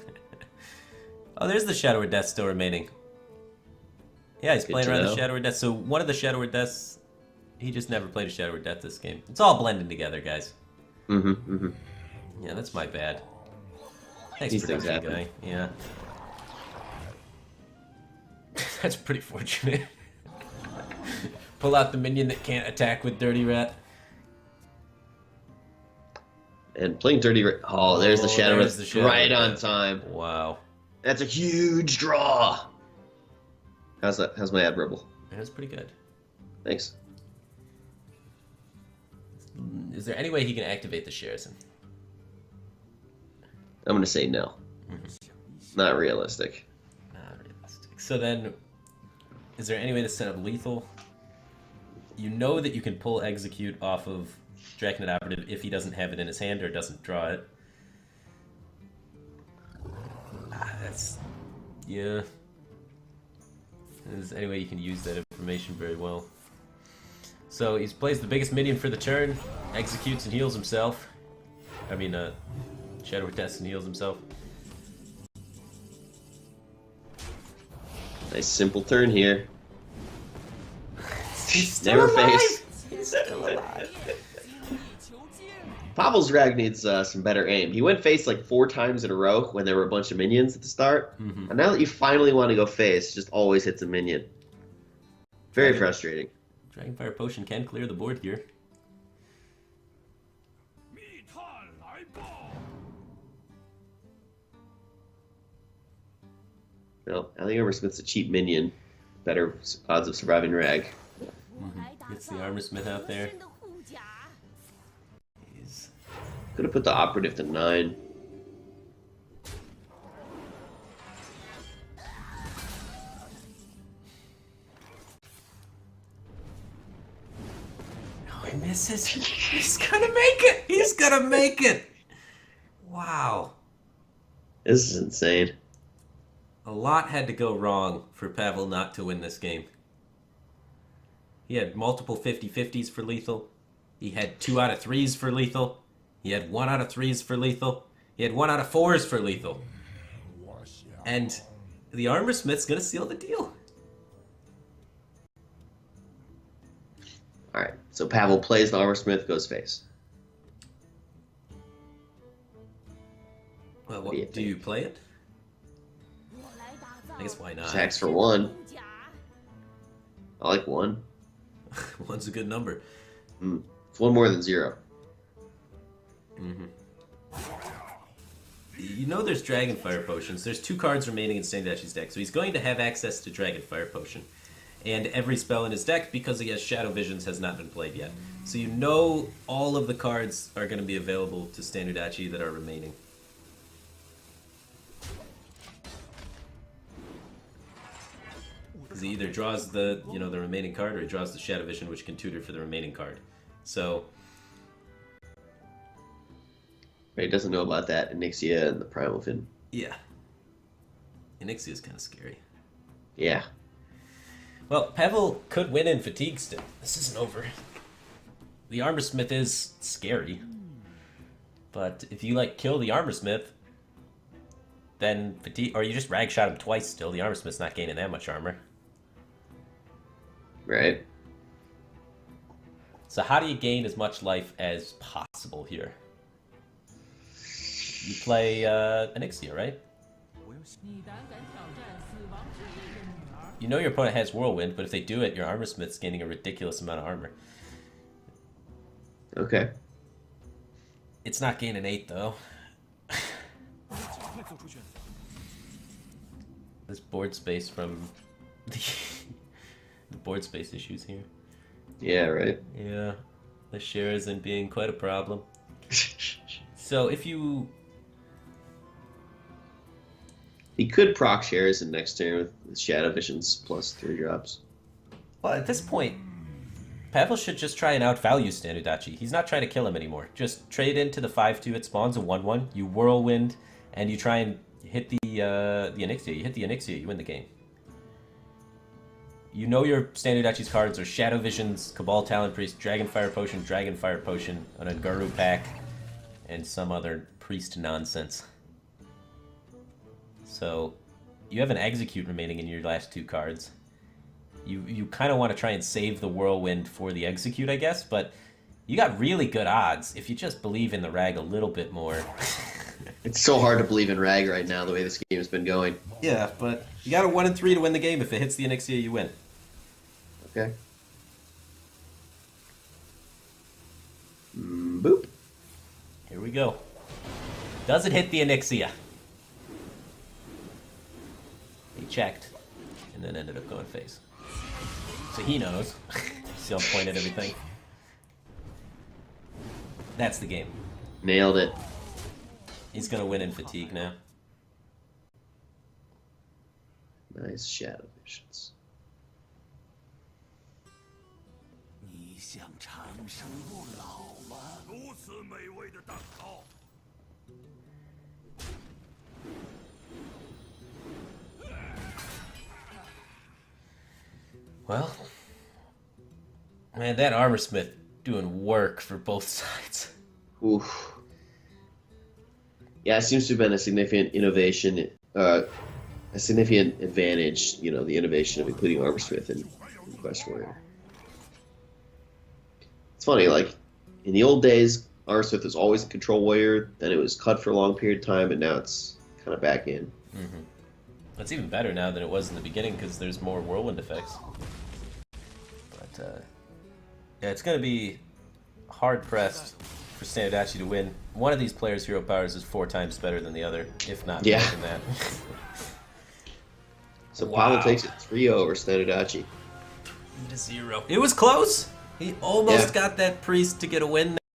Oh, there's the Shadow of Death still remaining. Yeah, he's Good playing to around know. the Shadow of Death. So one of the Shadow of Deaths, he just never played a Shadow of Death this game. It's all blending together, guys. Yeah, that's my bad. Thanks, These things production happen. guy. Yeah. That's pretty fortunate. Pull out the minion that can't attack with Dirty Rat. And playing Dirty Rat. Oh, there's the Shadow there's Rat the Shadow right Rat. on time. Wow. That's a huge draw. How's that? How's my admirable? That's pretty good. Thanks. Is there any way he can activate the Sherrison? I'm gonna say no. Not realistic. Not realistic. So then, is there any way to set up lethal? You know that you can pull execute off of Draconet Operative if he doesn't have it in his hand or doesn't draw it. That's... yeah. Is there any way you can use that information very well? So he plays the biggest minion for the turn, executes and heals himself. I mean, Shadow Death and heals himself. Nice simple turn here. He's still Never alive! face. He's still alive. Pavel's drag needs some better aim. He went face like 4 times in a row when there were a bunch of minions at the start. And now that you finally want to go face, just always hits a minion. Very frustrating. Dragonfire Potion can clear the board here. Well, I think Smith's a cheap minion. Better odds of surviving rag. Gets the Armor Smith out there. He's... Could have put the operative to 9. Oh, he misses. He's gonna make it! He's gonna make it! Wow. This is insane. A lot had to go wrong for Pavel not to win this game. He had multiple 50-50s for lethal. He had 2 out of 3s for lethal. He had 1 out of 3s for lethal. He had 1 out of 4s for lethal. And the Armor Smith's gonna seal the deal. Alright, so Pavel plays the Armor Smith, goes face. Well, What do you do you think? play it? I guess why not? Attacks for 1. I like 1. 1's a good number. It's 1 more than 0. You know there's Dragonfire Potions. There's 2 cards remaining in ŠtangDachi's deck, so he's going to have access to Dragonfire Potion. And every spell in his deck, because he has Shadow Visions, has not been played yet. So you know all of the cards are going to be available to ŠtangDachi that are remaining. Because he either draws the, the remaining card, or he draws the Shadow Vision, which can tutor for the remaining card. So... But he doesn't know about that Onyxia and the Primal Fin. yeah. Onyxia is kind of scary. Yeah. Well, Pavel could win in Fatigue still. This isn't over. The Armor Smith is scary. But if you, kill the Armor Smith, then Fatigue... or you just Rag Shot him twice still. The Armor Smith's not gaining that much armor. Right. So how do you gain as much life as possible here? You play Onyxia, right? You know your opponent has Whirlwind, but if they do it, your Armor Smith's gaining a ridiculous amount of armor. Okay. It's not gaining 8, though. This board space from the board space issues here. Yeah, right. Yeah, the share isn't being quite a problem. So if you... He could proc shares in next turn with Shadow Visions plus 3 drops. Well, at this point, Pavla should just try and outvalue ŠtanaUdачи. He's not trying to kill him anymore. Just trade into the 5-2 it spawns, a 1-1. You Whirlwind, and you try and hit the Onyxia. You hit the Onyxia, you win the game. You know your ŠtanaUdачi's cards are Shadow Visions, Cabal Talon Priest, Dragonfire Potion, an Unguru pack, and some other priest nonsense. So, you have an Execute remaining in your last 2 cards. You kind of want to try and save the Whirlwind for the Execute, I guess, but you got really good odds if you just believe in the Rag a little bit more. It's so hard to believe in Rag right now, the way this game has been going. Yeah, but you got a 1 and 3 to win the game. If it hits the Onyxia, you win. Okay. Boop. Here we go. Does it hit the Onyxia? He checked, and then ended up going face. So he knows. See how I point at everything? That's the game. Nailed it. He's gonna win in fatigue now. Nice Shadow Visions. Well, man, that Armorsmith doing work for both sides. Oof. Yeah, it seems to have been a significant innovation, a significant advantage, you know, the innovation of including Armorsmith in Quest Warrior. It's funny, like, in the old days, Armorsmith was always a control warrior, then it was cut for a long period of time, and now it's kind of back in. Mm-hmm. It's even better now than it was in the beginning because there's more whirlwind effects. But, yeah, it's going to be hard-pressed for ŠtanaUdачи to win. One of these players' hero powers is 4 times better than the other, if not more than that. So Pavla takes it 3-0 over ŠtanaUdачи. 3-0. It was close! He almost got that priest to get a win